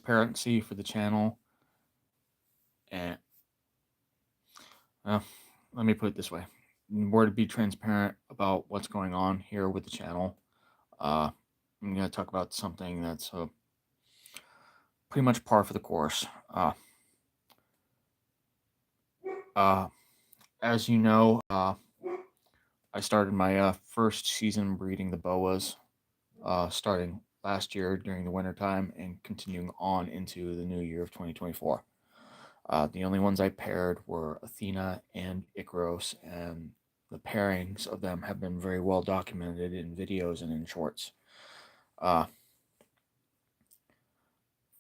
transparency for the channel, and uh, let me put it this way: we're to be transparent about what's going on here with the channel. Uh, I'm going to talk about something that's pretty much par for the course. Uh, as you know, I started my first season breeding the boas, starting last year during the wintertime and continuing on into the new year of 2024. The only ones I paired were Athena and Icaros, and the pairings of them have been very well documented in videos and in shorts. Uh,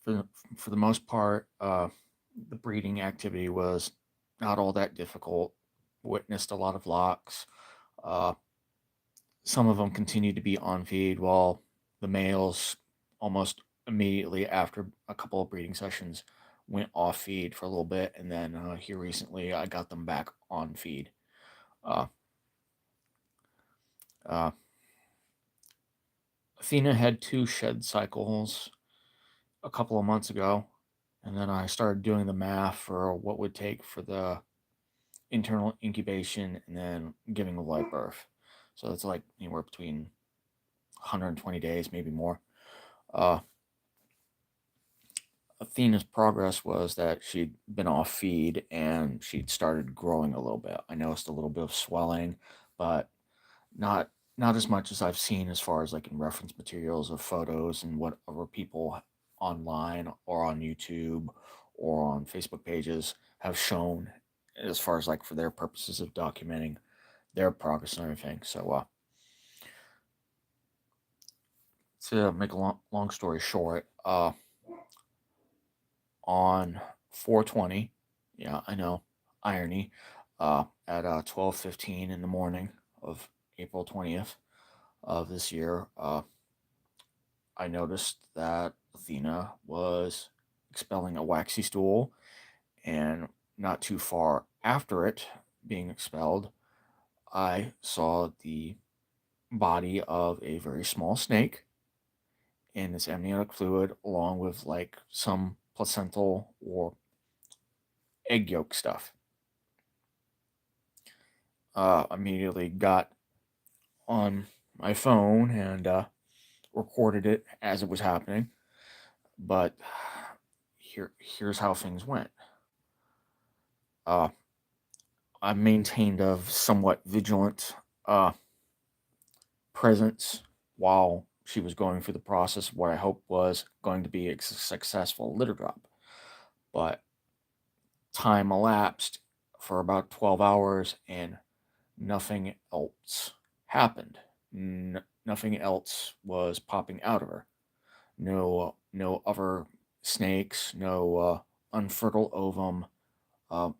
for, for the most part, the breeding activity was not all that difficult. Witnessed a lot of locks. Uh, some of them continued to be on feed, while the males almost immediately after a couple of breeding sessions went off feed for a little bit, and then here recently I got them back on feed. Uh, uh, Athena had 2 shed cycles a couple of months ago, and then I started doing the math for what would take for the internal incubation and then giving a live birth. So it's like anywhere between 120 days, maybe more. Uh, Athena's progress was that she'd been off feed and she'd started growing a little bit. I noticed a little bit of swelling, but not not as much as I've seen as far as like in reference materials of photos and whatever people online or on YouTube or on Facebook pages have shown as far as like for their purposes of documenting their progress and everything. So to make a long story short, on 420, yeah, I know, irony, at 12:15 in the morning of April 20th of this year, I noticed that Athena was expelling a waxy stool, and not too far after it being expelled, I saw the body of a very small snake in its amniotic fluid, along with like some placental or egg yolk stuff. Immediately got on my phone and recorded it as it was happening. But here's how things went. Uh, I maintained a somewhat vigilant presence while she was going through the process of what I hoped was going to be a successful litter drop. But time elapsed for about 12 hours and nothing else happened. Nothing else was popping out of her. No other snakes, no unfertile ovum,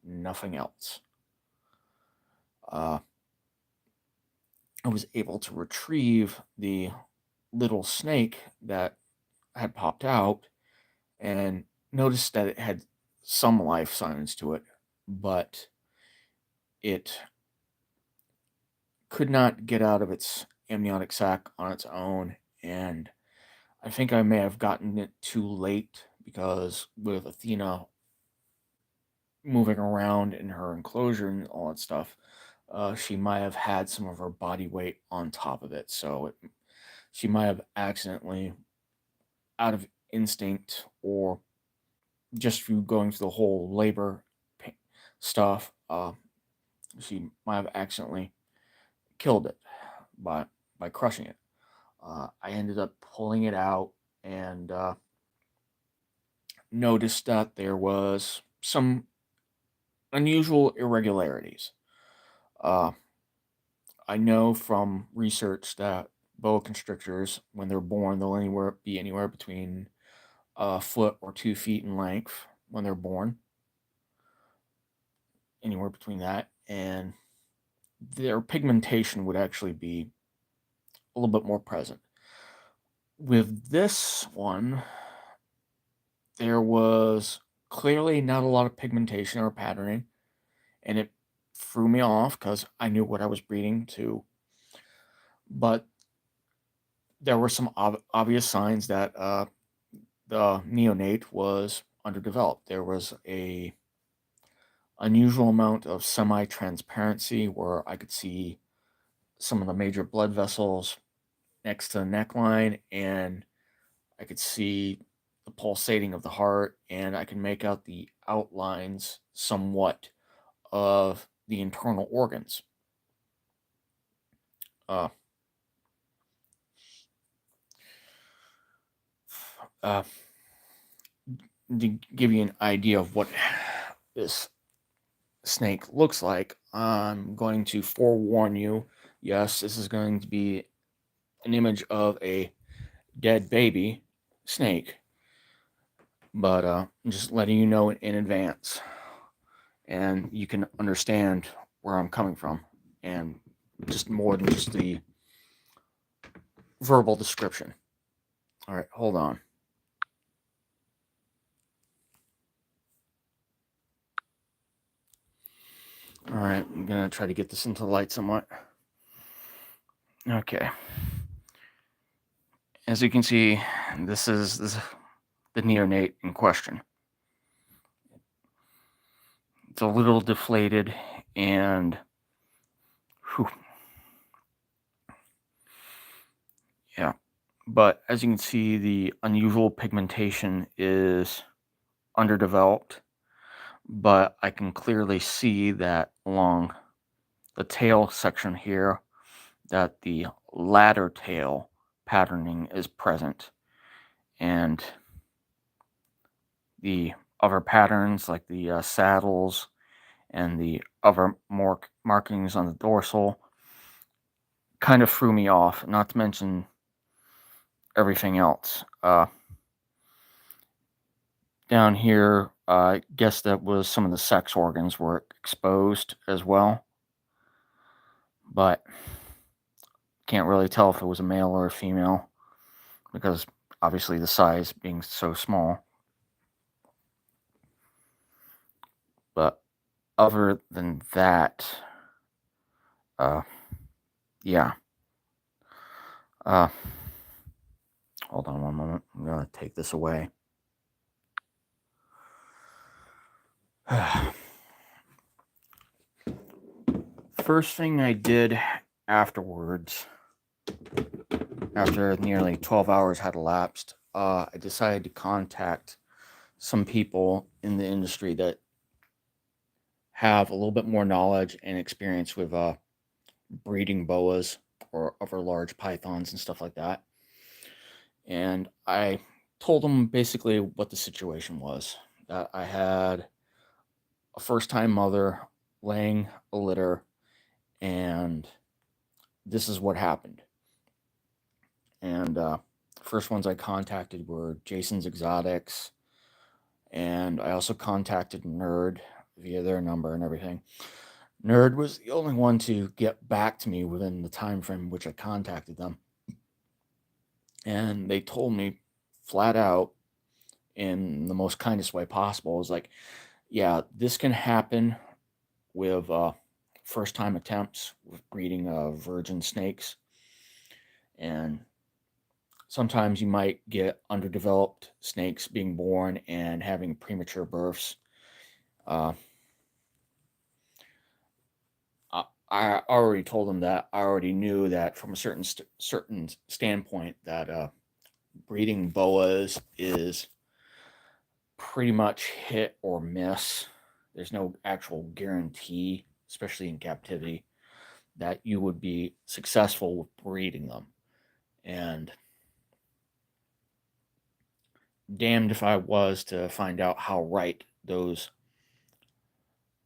nothing else. Uh, I was able to retrieve the little snake that had popped out and noticed that it had some life signs to it, but it could not get out of its amniotic sac on its own. And I think I may have gotten it too late because with Athena moving around in her enclosure and all that stuff, she might have had some of her body weight on top of it. So she might have accidentally, out of instinct or just through going through the whole labor stuff, she might have accidentally killed it by crushing it. I ended up pulling it out and noticed that there was some unusual irregularities. Uh, I know from research that boa constrictors, when they're born, they'll be anywhere between a foot or 2 feet in length when they're born, anywhere between that, and their pigmentation would actually be a little bit more present. With this one, there was clearly not a lot of pigmentation or patterning, and it threw me off because I knew what I was breeding to. But there were some obvious signs that the neonate was underdeveloped. There was a unusual amount of semi-transparency where I could see some of the major blood vessels next to the neckline, and I could see the pulsating of the heart, and I could make out the outlines somewhat of the internal organs. Uh, uh, to give you an idea of what this snake looks like, I'm going to forewarn you. Yes, this is going to be an image of a dead baby snake, but I'm just letting you know in advance, and you can understand where I'm coming from, and just more than just the verbal description. All right, hold on. All right, I'm gonna try to get this into the light somewhat. Okay. As you can see, this is the neonate in question. It's a little deflated, and whew, yeah. But as you can see, the unusual pigmentation is underdeveloped, but I can clearly see that along the tail section here that the ladder tail patterning is present, and the other patterns like the saddles and the other markings on the dorsal kind of threw me off, not to mention everything else. Down here, I guess that was some of the sex organs were exposed as well, but can't really tell if it was a male or a female because obviously the size being so small. But other than that, yeah. Hold on one moment. I'm gonna take this away. First thing I did afterwards, after nearly 12 hours had elapsed, I decided to contact some people in the industry that have a little bit more knowledge and experience with breeding boas or other large pythons and stuff like that. And I told them basically what the situation was, that I had a first time mother laying a litter, and this is what happened. And first ones I contacted were Jason's Exotics, and I also contacted Nerd via their number and everything. Nerd was the only one to get back to me within the time frame in which I contacted them. And they told me flat out in the most kindest way possible, it was like, yeah, this can happen with first time attempts with breeding virgin snakes. And sometimes you might get underdeveloped snakes being born and having premature births. Uh, I already told them that. I already knew that from a certain standpoint that breeding boas is pretty much hit or miss. There's no actual guarantee, especially in captivity, that you would be successful with breeding them. And damned if I was to find out how right those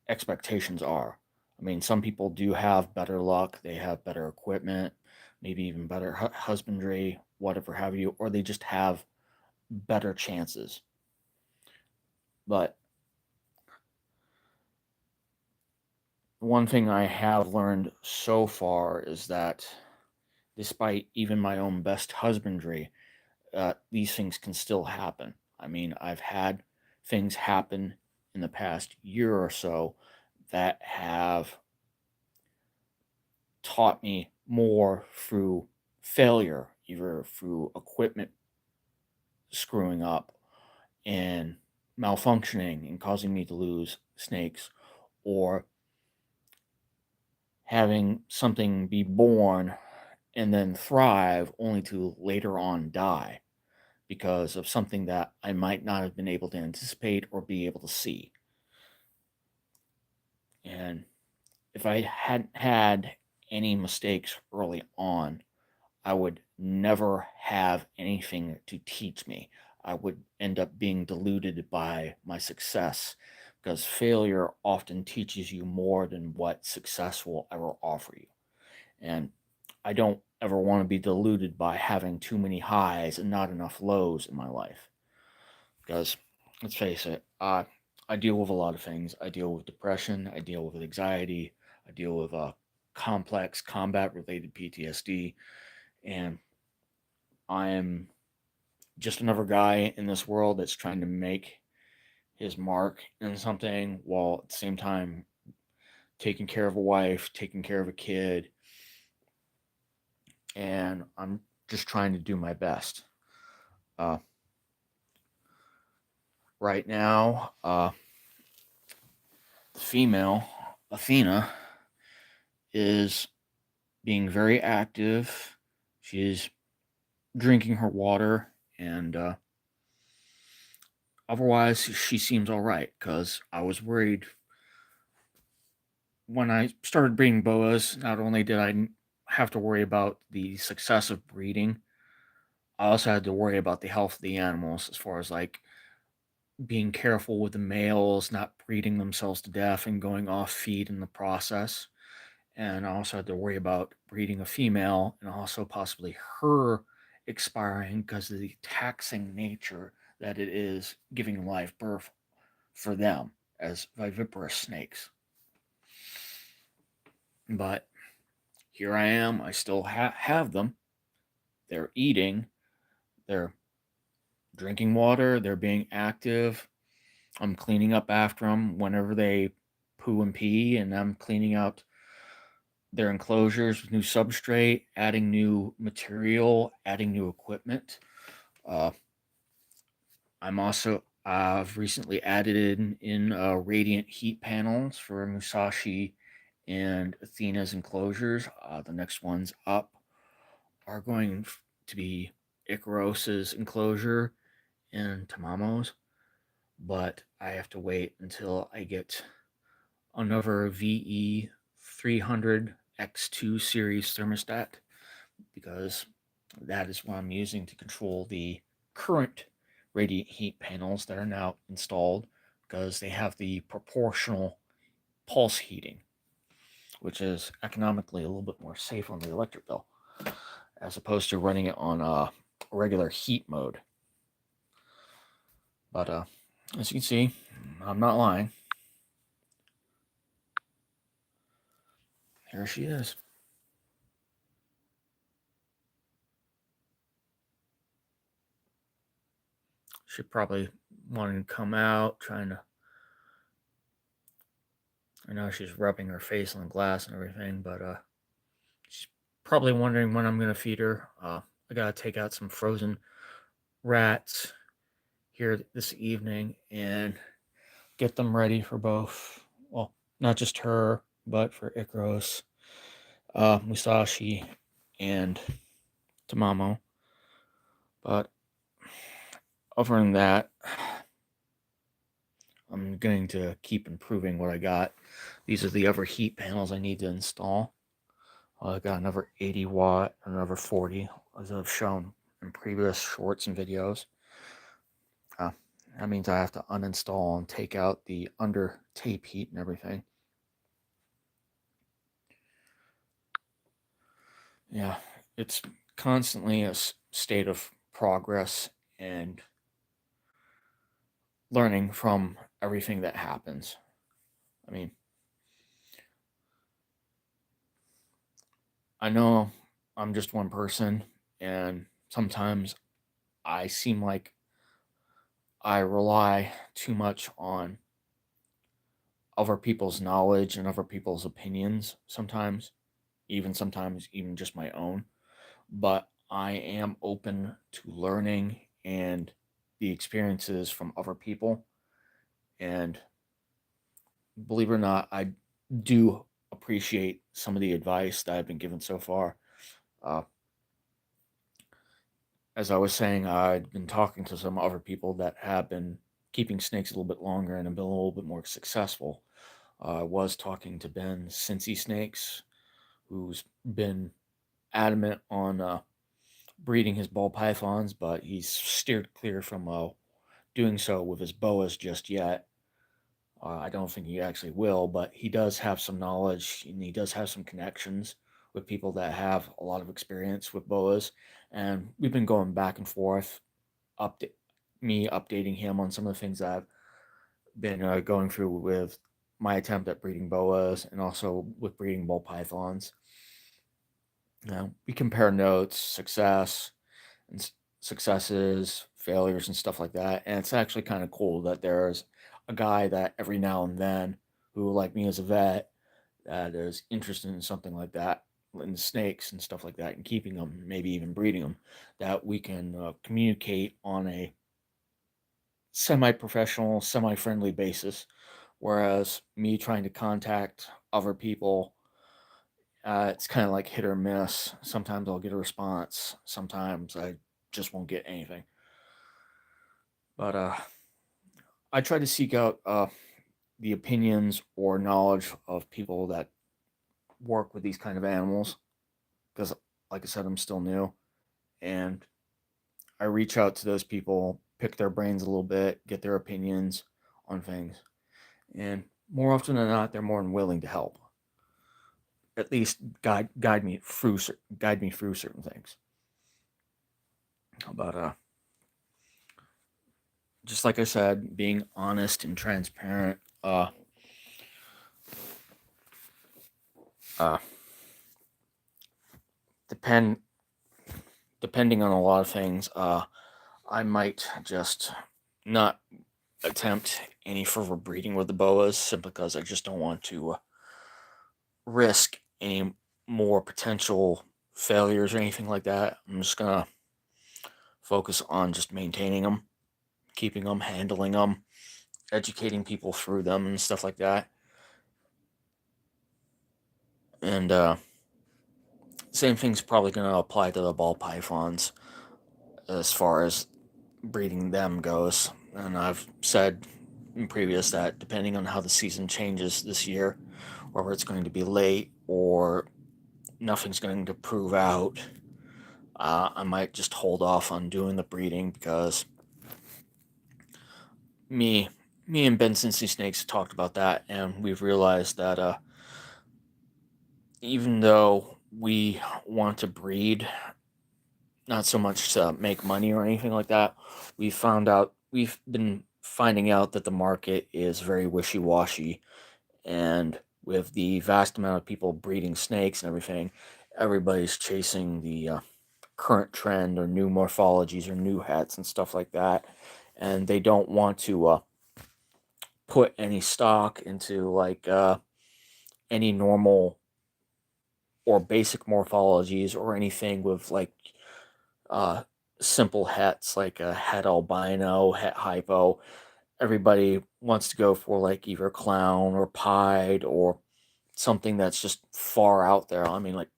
expectations are. I mean, some people do have better luck, they have better equipment, maybe even better husbandry, whatever have you, or they just have better chances. But one thing I have learned so far is that despite even my own best husbandry, these things can still happen. I mean, I've had things happen in the past year or so that have taught me more through failure, either through equipment screwing up and malfunctioning and causing me to lose snakes, or having something be born and then thrive only to later on die because of something that I might not have been able to anticipate or be able to see. And if I hadn't had any mistakes early on, I would never have anything to teach me. I would end up being deluded by my success because failure often teaches you more than what success will ever offer you. And I don't ever want to be deluded by having too many highs and not enough lows in my life. Because let's face it, I deal with a lot of things. I deal with depression, I deal with anxiety, I deal with complex combat related PTSD, and I am just another guy in this world that's trying to make his mark in something while at the same time taking care of a wife, taking care of a kid, and I'm just trying to do my best. Uh, right now, the female, Athena, is being very active. She's drinking her water, and otherwise, she seems all right because I was worried when I started breeding boas. Not only did I have to worry about the success of breeding, I also had to worry about the health of the animals as far as like being careful with the males, not breeding themselves to death and going off feed in the process. And I also had to worry about breeding a female and also possibly her expiring because of the taxing nature that it is giving live birth for them as viviparous snakes. But here I am, I still have them. They're eating, they're drinking water, they're being active. I'm cleaning up after them whenever they poo and pee, and I'm cleaning out their enclosures with new substrate, adding new material, adding new equipment. Uh, I've recently added in radiant heat panels for Musashi and Athena's enclosures. The next ones up are going to be Icaros's enclosure and Tamamo's, but I have to wait until I get another VE 300 X2 series thermostat because that is what I'm using to control the current radiant heat panels that are now installed because they have the proportional pulse heating, which is economically a little bit more safe on the electric bill as opposed to running it on a regular heat mode. But as you can see, I'm not lying. Here she is. She probably wanting to come out, trying to. I know she's rubbing her face on the glass and everything, but she's probably wondering when I'm gonna feed her. I gotta take out some frozen rats here this evening and get them ready for both. Well, not just her, but for Icaros, Musashi, and Tamamo. But other than that, I'm going to keep improving what I got. These are the other heat panels I need to install. I got another 80 watt, another 40, as I've shown in previous shorts and videos. Uh, that means I have to uninstall and take out the under tape heat and everything. Yeah, it's constantly a state of progress and learning from everything that happens. I mean, I know I'm just one person, and sometimes I seem like I rely too much on other people's knowledge and other people's opinions sometimes even just my own. But I am open to learning and the experiences from other people. And believe it or not, I do appreciate some of the advice that I've been given so far. Uh, as I was saying, I've been talking to some other people that have been keeping snakes a little bit longer and have been a little bit more successful. I was talking to Ben Cincy Snakes, who's been adamant on breeding his ball pythons, but he's steered clear from doing so with his boas just yet. I don't think he actually will, but he does have some knowledge and he does have some connections with people that have a lot of experience with boas. And we've been going back and forth, update me updating him on some of the things that I've been going through with my attempt at breeding boas and also with breeding ball pythons. We compare notes, and successes, failures, and stuff like that. And it's actually kind of cool that there's a guy that every now and then, who, like me as a vet, that is interested in something like that, in snakes and stuff like that, and keeping them, maybe even breeding them, that we can communicate on a semi-professional, semi-friendly basis. Whereas me trying to contact other people, it's kind of like hit or miss. Sometimes I'll get a response. Sometimes I just won't get anything. But I try to seek out the opinions or knowledge of people that work with these kind of animals because, like I said, I'm still new, and I reach out to those people, pick their brains a little bit, get their opinions on things, and more often than not, they're more than willing to help. At least guide me through certain things. But just like I said, being honest and transparent. Uh, depend Depending on a lot of things. I might just not attempt any further breeding with the boas simply because I just don't want to risk any more potential failures or anything like that. I'm just gonna focus on just maintaining them, keeping them, handling them, educating people through them, and stuff like that. And same thing's probably gonna apply to the ball pythons as far as breeding them goes. And I've said in previous that depending on how the season changes this year, whether it's going to be late or nothing's going to prove out, I might just hold off on doing the breeding because me me and Ben Cincinnati Snakes talked about that, and we've realized that even though we want to breed, not so much to make money or anything like that, we've been finding out that the market is very wishy-washy, and with the vast amount of people breeding snakes and everything, everybody's chasing the current trend or new morphologies or new hets and stuff like that, and they don't want to put any stock into like any normal or basic morphologies or anything with like uh, simple hets like a het albino, het hypo. Everybody wants to go for like either clown or pied or something that's just far out there. I mean, like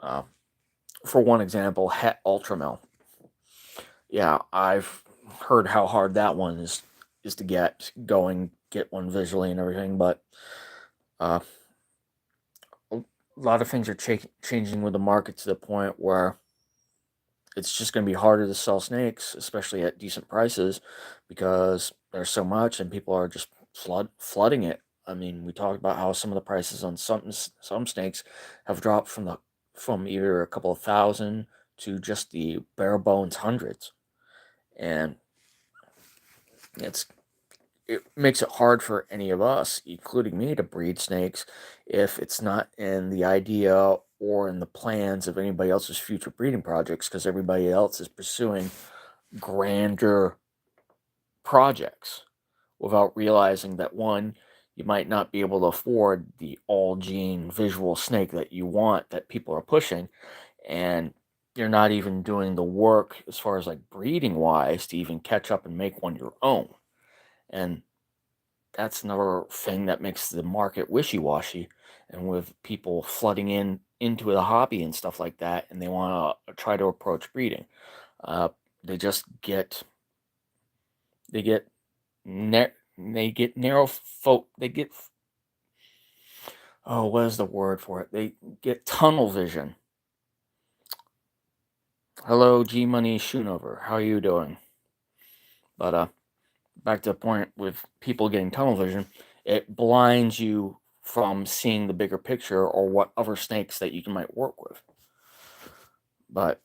uh, for one example, het ultramel. Yeah, I've heard how hard that one is to get one visually and everything, but uh, a lot of things are changing with the market to the point where it's just going to be harder to sell snakes, especially at decent prices, because there's so much and people are just flooding it. I mean, we talked about how some of the prices on some snakes have dropped from either a couple of thousand to just the bare bones hundreds, and it's it makes it hard for any of us, including me, to breed snakes if it's not in the idea or in the plans of anybody else's future breeding projects, because everybody else is pursuing grander projects without realizing that one, you might not be able to afford the all gene visual snake that you want that people are pushing, and you're not even doing the work as far as like breeding wise to even catch up and make one your own. And that's another thing that makes the market wishy-washy, and with people flooding into the hobby and stuff like that, and they want to try to approach breeding, uh, they just get they get they get narrow they get, oh, what is the word for it, they get tunnel vision. Hello, G Money Schoonover, how are you doing? But back to the point with people getting tunnel vision, it blinds you from seeing the bigger picture or what other snakes that you might work with. But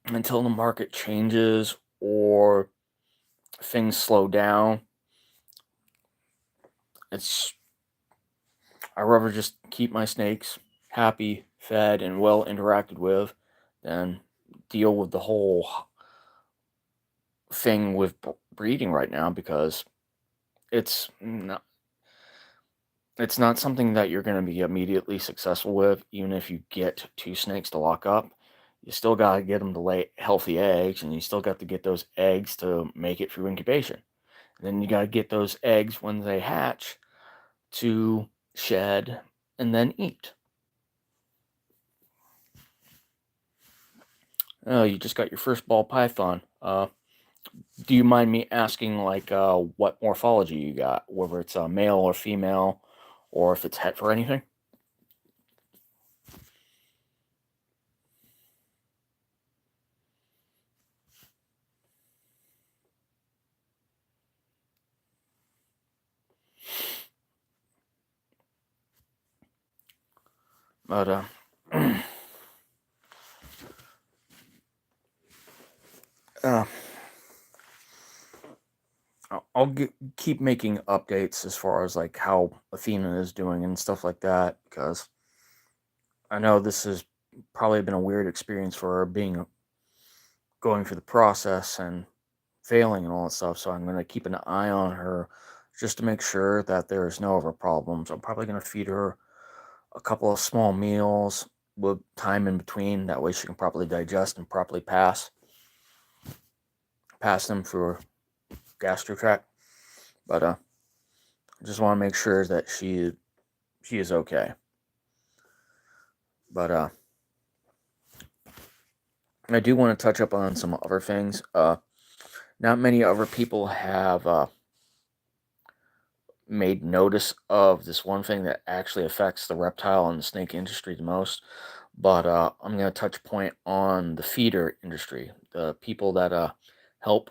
until the market changes or things slow down, it's I'd rather just keep my snakes happy, fed, and well interacted with than deal with the whole thing with breeding right now, because it's not it's not something that you're going to be immediately successful with. Even if you get two snakes to lock up, you still got to get them to lay healthy eggs, and you still got to get those eggs to make it through incubation. And then you got to get those eggs when they hatch to shed and then eat. Oh, you just got your first ball python. Do you mind me asking, like, what morphology you got, whether it's male or female, or if it's het for anything? But uh, keep making updates as far as like how Athena is doing and stuff like that, because I know this has probably been a weird experience for her, being going through the process and failing and all that stuff. So I'm going to keep an eye on her just to make sure that there's no other problems. I'm probably going to feed her a couple of small meals with time in between. That way she can properly digest and properly pass them through her gastro tract. But I just want to make sure that she is okay. But I do want to touch up on some other things. Not many other people have made notice of this one thing that actually affects the reptile and the snake industry the most. But I'm going to touch point on the feeder industry, the people that help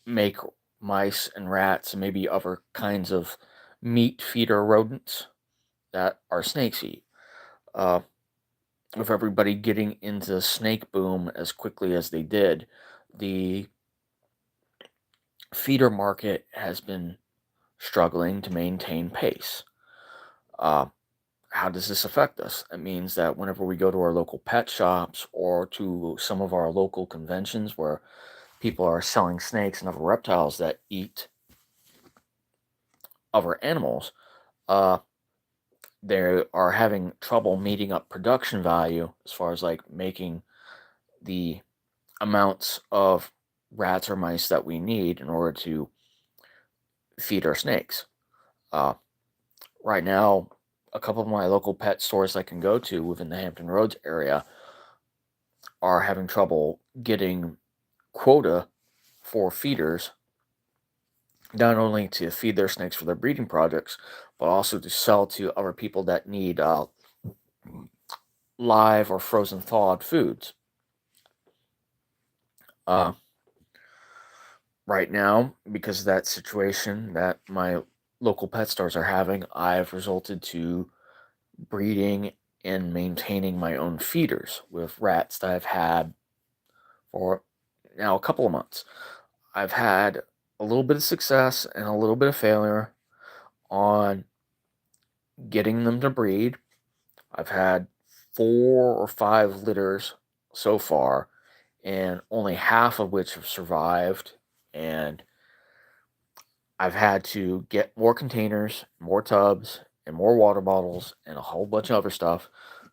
make mice and rats and maybe other kinds of meat feeder rodents that our snakes eat. Uh, with everybody getting into the snake boom as quickly as they did, the feeder market has been struggling to maintain pace. Uh, how does this affect us? It means that whenever we go to our local pet shops or to some of our local conventions where people are selling snakes and other reptiles that eat other animals, uh, they are having trouble meeting up production value as far as like making the amounts of rats or mice that we need in order to feed our snakes. Uh, right now, a couple of my local pet stores I can go to within the Hampton Roads area are having trouble getting quota for feeders, not only to feed their snakes for their breeding projects, but also to sell to other people that need live or frozen thawed foods. Uh, right now, because of that situation that my local pet stores are having, I've resulted to breeding and maintaining my own feeders with rats that I've had for now a couple of months. I've had a little bit of success and a little bit of failure on getting them to breed. I've had 4 or 5 litters so far, and only half of which have survived. And I've had to get more containers, more tubs, and more water bottles, and a whole bunch of other stuff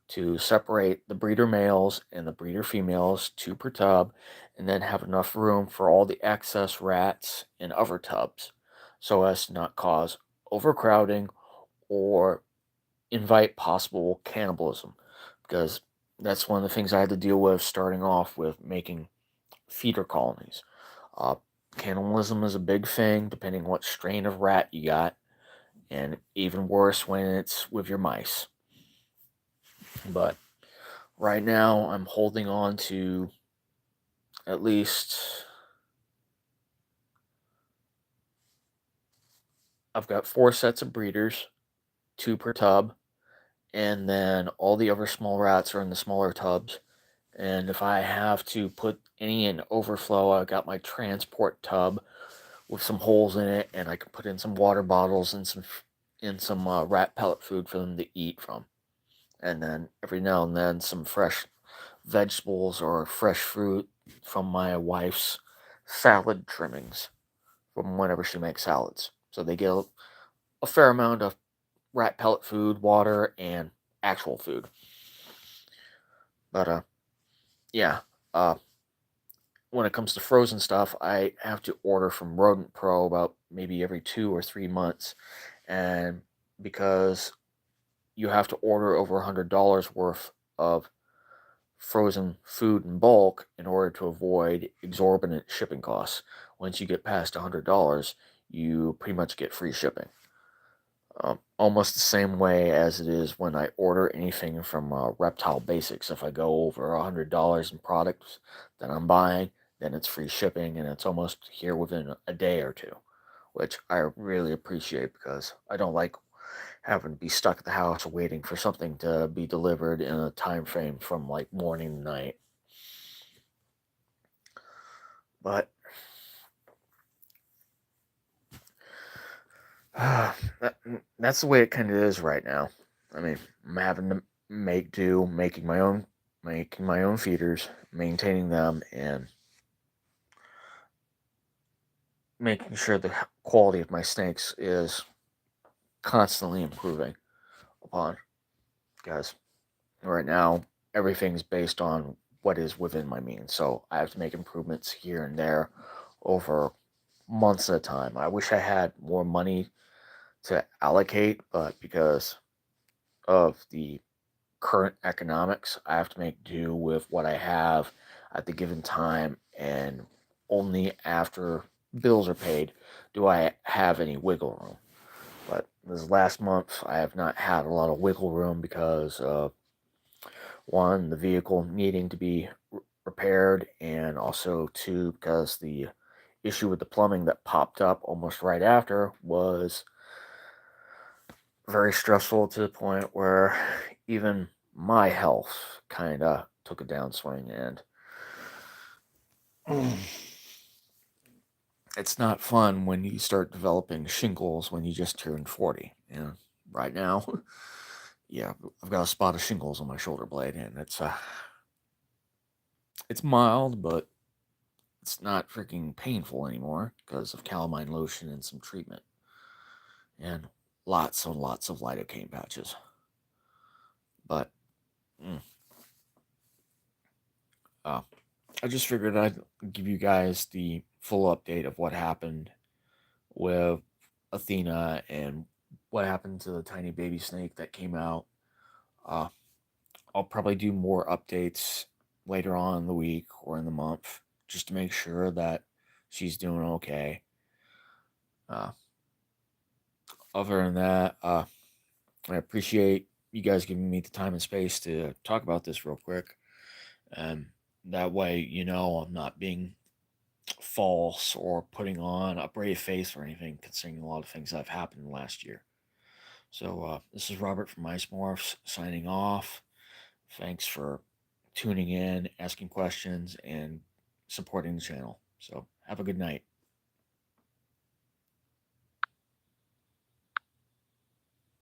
to separate the breeder males and the breeder females, two per tub, and then have enough room for all the excess rats in other tubs so as to not cause overcrowding or invite possible cannibalism. Because that's one of the things I had to deal with starting off with making feeder colonies. Uh, Cannibalism is a big thing depending what strain of rat you got, and even worse when it's with your mice. But right now, I'm holding on to at least. I've got 4 sets of breeders, two per tub, and then all the other small rats are in the smaller tubs. And if I have to put any in overflow, I've got my transport tub with some holes in it, and I can put in some water bottles and some rat pellet food for them to eat from. And then every now and then some fresh vegetables or fresh fruit from my wife's salad trimmings from whenever she makes salads. So they get a fair amount of rat pellet food, water, and actual food. But yeah. Uh, when it comes to frozen stuff, I have to order from Rodent Pro about maybe every 2 or 3 months, and because you have to order over $100 worth of frozen food in bulk in order to avoid exorbitant shipping costs. Once you get past $100, you pretty much get free shipping. Almost the same way as it is when I order anything from Reptile Basics. If I go over $100 in products that I'm buying, then it's free shipping and it's almost here within a day or two, which I really appreciate because I don't like having to be stuck at the house waiting for something to be delivered in a time frame from like morning to night. But that's the way it kind of is right now. I mean, I'm having to make do, making my own feeders, maintaining them, and making sure the quality of my snakes is constantly improving upon. Because right now, everything's based on what is within my means. So I have to make improvements here and there over months at a time. I wish I had more money to allocate, but because of the current economics, I have to make do with what I have at the given time, and only after bills are paid do I have any wiggle room. But this last month, I have not had a lot of wiggle room because of one, the vehicle needing to be repaired, and also two, because the issue with the plumbing that popped up almost right after was very stressful to the point where even my health kind of took a downswing, and it's not fun when you start developing shingles when you just turned 40. And right now, yeah, I've got a spot of shingles on my shoulder blade, and it's mild, but it's not freaking painful anymore because of calamine lotion and some treatment, and lots and lots of lidocaine patches. But mm, uh, I just figured I'd give you guys the full update of what happened with Athena and what happened to the tiny baby snake that came out. Uh, I'll probably do more updates later on in the week or in the month just to make sure that she's doing okay. Uh, Other than that, I appreciate you guys giving me the time and space to talk about this real quick. And that way, I'm not being false or putting on a brave face or anything, considering a lot of things that have happened last year. So, this is Robert from Meis Morphs signing off. Thanks for tuning in, asking questions, and supporting the channel. So, have a good night.